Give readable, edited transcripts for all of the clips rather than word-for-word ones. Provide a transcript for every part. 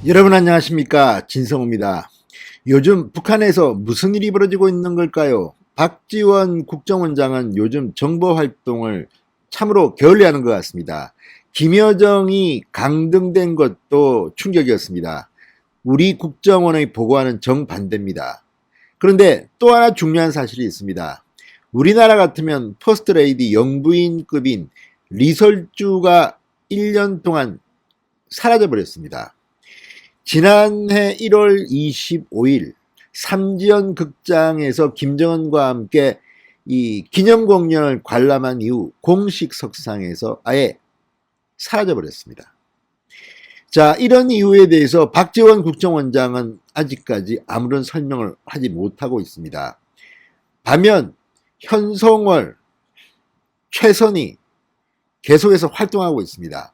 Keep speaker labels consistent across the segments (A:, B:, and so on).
A: 여러분 안녕하십니까, 진성호입니다. 요즘 북한에서 무슨 일이 벌어지고 있는 걸까요? 박지원 국정원장은 요즘 정보 활동을 참으로 게을리하는 것 같습니다. 김여정이 강등된 것도 충격이었습니다. 우리 국정원의 보고와는 정반대입니다. 그런데 또 하나 중요한 사실이 있습니다. 우리나라 같으면 퍼스트레이디 영부인급인 리설주가 1년 동안 사라져버렸습니다. 지난해 1월 25일 삼지연 극장에서 김정은과 함께 이 기념공연을 관람한 이후 공식 석상에서 아예 사라져버렸습니다. 자, 이런 이유에 대해서 박지원 국정원장은 아직까지 아무런 설명을 하지 못하고 있습니다. 반면 현송월, 최선희 계속해서 활동하고 있습니다.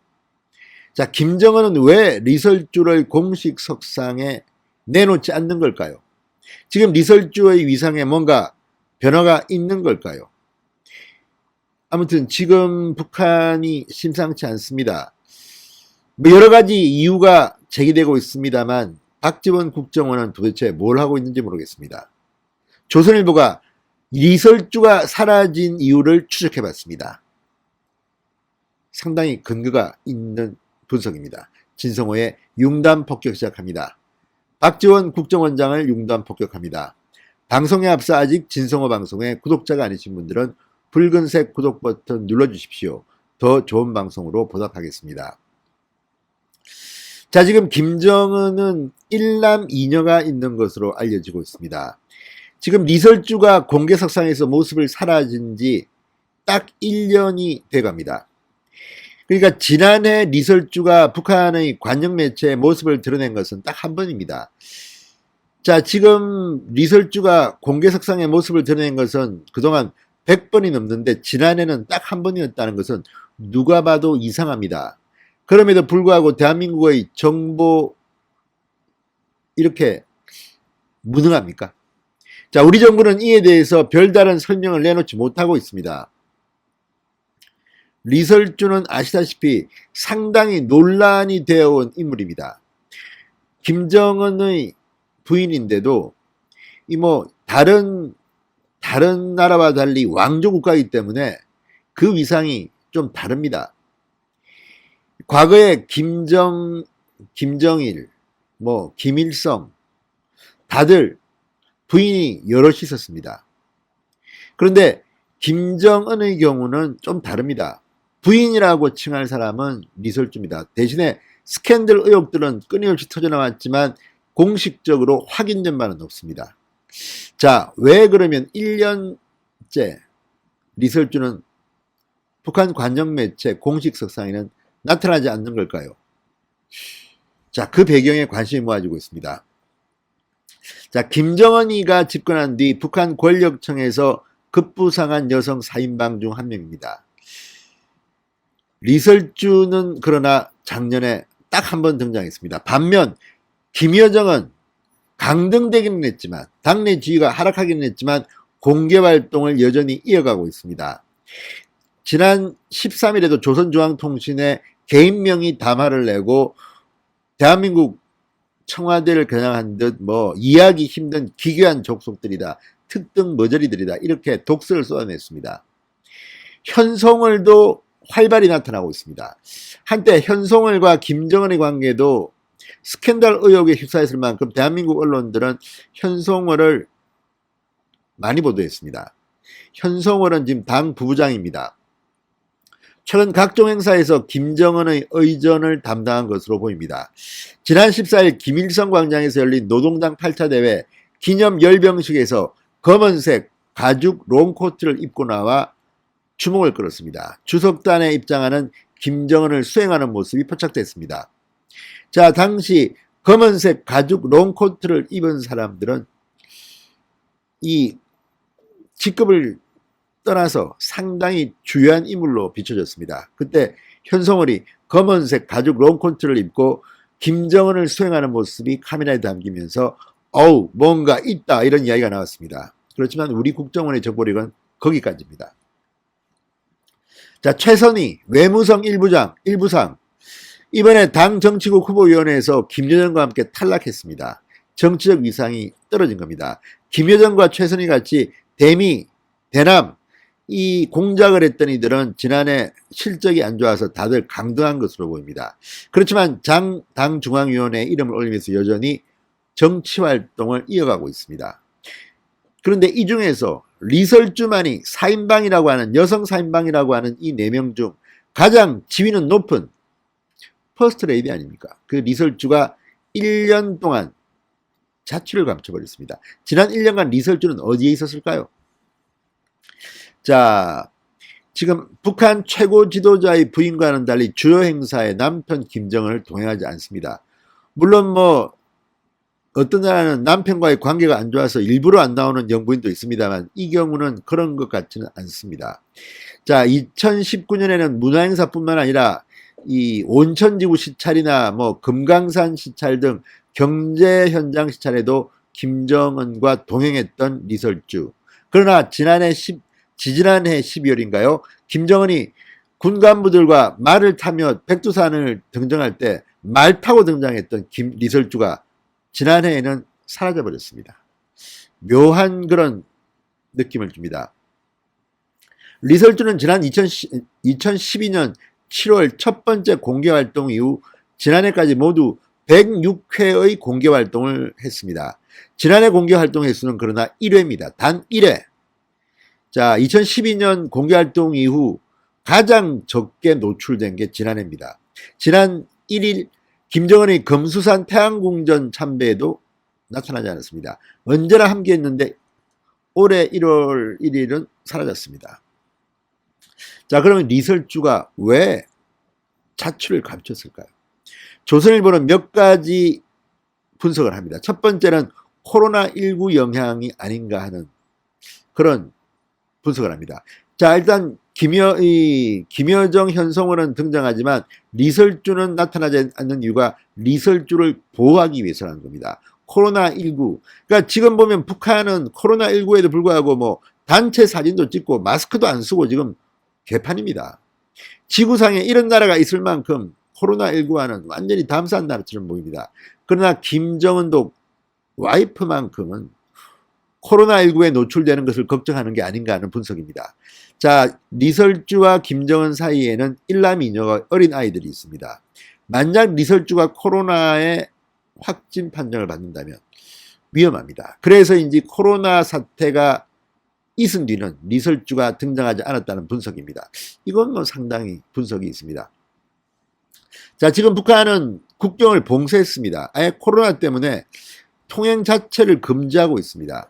A: 자, 김정은은 왜 리설주를 공식 석상에 내놓지 않는 걸까요? 지금 리설주의 위상에 뭔가 변화가 있는 걸까요? 아무튼 지금 북한이 심상치 않습니다. 여러 가지 이유가 제기되고 있습니다만 박지원 국정원은 도대체 뭘 하고 있는지 모르겠습니다. 조선일보가 리설주가 사라진 이유를 추적해봤습니다. 상당히 근거가 있는 분석입니다. 진성호의 융단 폭격 시작합니다. 박지원 국정원장을 융단 폭격합니다. 방송에 앞서 아직 진성호 방송의 구독자가 아니신 분들은 붉은색 구독 버튼 눌러주십시오. 더 좋은 방송으로 보답하겠습니다. 자, 지금 김정은은 일남 이녀가 있는 것으로 알려지고 있습니다. 지금 리설주가 공개석상에서 모습을 사라진 지 딱 1년이 돼갑니다. 그러니까 지난해 리설주가 북한의 관영 매체의 모습을 드러낸 것은 딱 한 번입니다. 자, 지금 리설주가 공개석상의 모습을 드러낸 것은 그동안 100번이 넘는데 지난해는 딱 한 번이었다는 것은 누가 봐도 이상합니다. 그럼에도 불구하고 대한민국의 정보 이렇게 무능합니까? 자, 우리 정부는 이에 대해서 별다른 설명을 내놓지 못하고 있습니다. 리설주는 아시다시피 상당히 논란이 되어온 인물입니다. 김정은의 부인인데도 다른 나라와 달리 왕조 국가이기 때문에 그 위상이 좀 다릅니다. 과거에 김정일, 김일성 다들 부인이 여럿이 있었습니다. 그런데 김정은의 경우는 좀 다릅니다. 부인이라고 칭할 사람은 리설주입니다. 대신에 스캔들 의혹들은 끊임없이 터져나왔지만 공식적으로 확인된 바는 없습니다. 자, 왜 그러면 1년째 리설주는 북한 관영 매체 공식 석상에는 나타나지 않는 걸까요? 자, 그 배경에 관심이 모아지고 있습니다. 자, 김정은이가 집권한 뒤 북한 권력청에서 급부상한 여성 4인방 중 한 명입니다. 리설주는 그러나 작년에 딱 한 번 등장했습니다. 반면 김여정은 강등되기는 했지만 당내 지위가 하락하기는 했지만 공개활동을 여전히 이어가고 있습니다. 지난 13일에도 조선중앙통신에 개인명의 담화를 내고 대한민국 청와대를 겨냥한 듯 이해하기 힘든 기괴한 족속들이다, 특등 머저리들이다, 이렇게 독설을 쏟아냈습니다. 현송월도 활발히 나타나고 있습니다. 한때 현송월과 김정은의 관계도 스캔들 의혹에 휩싸였을 만큼 대한민국 언론들은 현송월을 많이 보도했습니다. 현송월은 지금 당 부부장입니다. 최근 각종 행사에서 김정은의 의전을 담당한 것으로 보입니다. 지난 14일 김일성 광장에서 열린 노동당 8차 대회 기념 열병식에서 검은색 가죽 롱코트를 입고 나와 주목을 끌었습니다. 주석단에 입장하는 김정은을 수행하는 모습이 포착됐습니다. 자, 당시 검은색 가죽 롱코트를 입은 사람들은 이 직급을 떠나서 상당히 주요한 인물로 비춰졌습니다. 그때 현송월이 검은색 가죽 롱코트를 입고 김정은을 수행하는 모습이 카메라에 담기면서 뭔가 있다, 이런 이야기가 나왔습니다. 그렇지만 우리 국정원의 정보력은 거기까지입니다. 자, 최선희 외무성 1부상 이번에 당 정치국 후보위원회에서 김여정과 함께 탈락했습니다. 정치적 위상이 떨어진 겁니다. 김여정과 최선희 같이 대미, 대남 이 공작을 했던 이들은 지난해 실적이 안 좋아서 다들 강등한 것으로 보입니다. 그렇지만 당 중앙위원회에 이름을 올리면서 여전히 정치활동을 이어가고 있습니다. 그런데 이 중에서 리설주만이 4인방이라고 하는 여성 4인방이라고 하는 이 4명 중 가장 지위는 높은 퍼스트 레이디 아닙니까? 그 리설주가 1년 동안 자취를 감춰버렸습니다. 지난 1년간 리설주는 어디에 있었을까요? 자, 지금 북한 최고 지도자의 부인과는 달리 주요 행사에 남편 김정은을 동행하지 않습니다. 물론 뭐 어떤 나라는 남편과의 관계가 안 좋아서 일부러 안 나오는 영부인도 있습니다만 이 경우는 그런 것 같지는 않습니다. 자, 2019년에는 문화행사뿐만 아니라 이 온천지구 시찰이나 뭐 금강산 시찰 등 경제 현장 시찰에도 김정은과 동행했던 리설주. 그러나 지지난해 12월인가요? 김정은이 군 간부들과 말을 타며 백두산을 등정할 때 말 타고 등장했던 리설주가 지난해에는 사라져버렸습니다. 묘한 그런 느낌을 줍니다. 리설주는 지난 2012년 7월 첫 번째 공개활동 이후 지난해까지 모두 106회의 공개활동을 했습니다. 지난해 공개활동 횟수는 그러나 1회입니다. 단 1회. 자, 2012년 공개활동 이후 가장 적게 노출된 게 지난해입니다. 지난 1일 김정은의 금수산 태양궁전 참배에도 나타나지 않았습니다. 언제나 함께했는데 올해 1월 1일은 사라졌습니다. 자, 그러면 리설주가 왜 자취를 감췄을까요? 조선일보는 몇 가지 분석을 합니다. 첫 번째는 코로나19 영향이 아닌가 하는 그런 분석을 합니다. 자, 일단 김여정, 현성월은 등장하지만 리설주는 나타나지 않는 이유가 리설주를 보호하기 위해서라는 겁니다. 코로나19. 그러니까 지금 보면 북한은 코로나19에도 불구하고 뭐 단체 사진도 찍고 마스크도 안 쓰고 지금 개판입니다. 지구상에 이런 나라가 있을 만큼 코로나19와는 완전히 담산 나라처럼 보입니다. 그러나 김정은도 와이프만큼은 코로나19에 노출되는 것을 걱정하는 게 아닌가 하는 분석입니다. 자, 리설주와 김정은 사이에는 일남이녀가 어린 아이들이 있습니다. 만약 리설주가 코로나에 확진 판정을 받는다면 위험합니다. 그래서인지 코로나 사태가 있은 뒤는 리설주가 등장하지 않았다는 분석입니다. 이건 뭐 상당히 분석이 있습니다. 자, 지금 북한은 국경을 봉쇄했습니다. 아예 코로나 때문에 통행 자체를 금지하고 있습니다.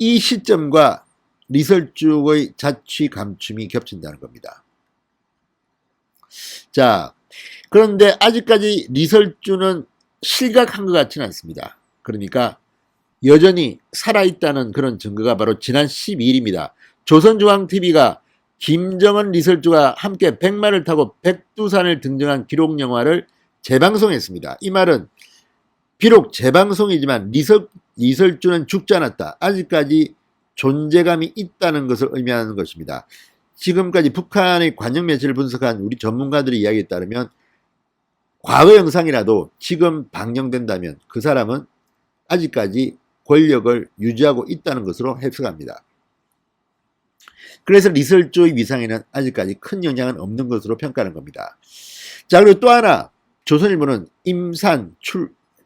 A: 이 시점과 리설주의 자취 감춤이 겹친다는 겁니다. 자, 그런데 아직까지 리설주는 실각한 것 같지는 않습니다. 그러니까 여전히 살아있다는 그런 증거가 바로 지난 12일입니다. 조선중앙TV가 김정은 리설주가 함께 백마를 타고 백두산을 등정한 기록 영화를 재방송했습니다. 이 말은 비록 재방송이지만 리설주는 죽지 않았다. 아직까지 존재감이 있다는 것을 의미하는 것입니다. 지금까지 북한의 관영 매체를 분석한 우리 전문가들의 이야기에 따르면 과거 영상이라도 지금 방영된다면 그 사람은 아직까지 권력을 유지하고 있다는 것으로 해석합니다. 그래서 리설주의 위상에는 아직까지 큰 영향은 없는 것으로 평가하는 겁니다. 자, 그리고 또 하나 조선일보는 임산,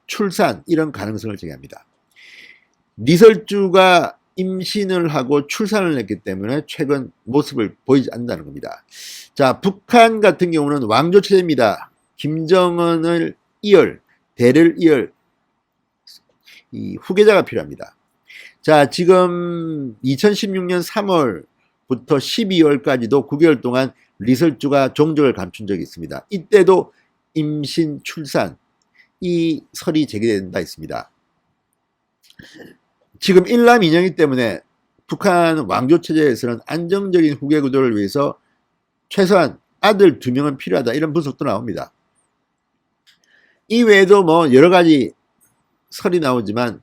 A: 출산 이런 가능성을 제기합니다. 리설주가 임신을 하고 출산을 했기 때문에 최근 모습을 보이지 않는다는 겁니다. 자, 북한 같은 경우는 왕조 체제입니다. 김정은을 대를 이을 이 후계자가 필요합니다. 자, 지금 2016년 3월부터 12월까지도 9개월 동안 리설주가 종적을 감춘 적이 있습니다. 이때도 임신, 출산 이 설이 제기된다 했습니다. 지금 일남이녀이기 때문에 북한 왕조체제에서는 안정적인 후계 구도를 위해서 최소한 아들 2명은 필요하다 이런 분석도 나옵니다. 이 외에도 뭐 여러 가지 설이 나오지만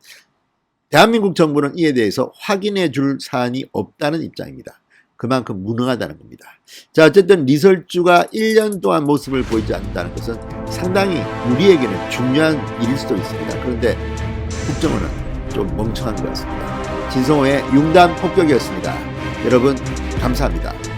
A: 대한민국 정부는 이에 대해서 확인해 줄 사안이 없다는 입장입니다. 그만큼 무능하다는 겁니다. 자, 어쨌든 리설주가 1년 동안 모습을 보이지 않는다는 것은 상당히 우리에게는 중요한 일일 수도 있습니다. 그런데 국정원은 좀 멍청한 것 같습니다. 진성호의 융단 폭격이었습니다. 여러분 감사합니다.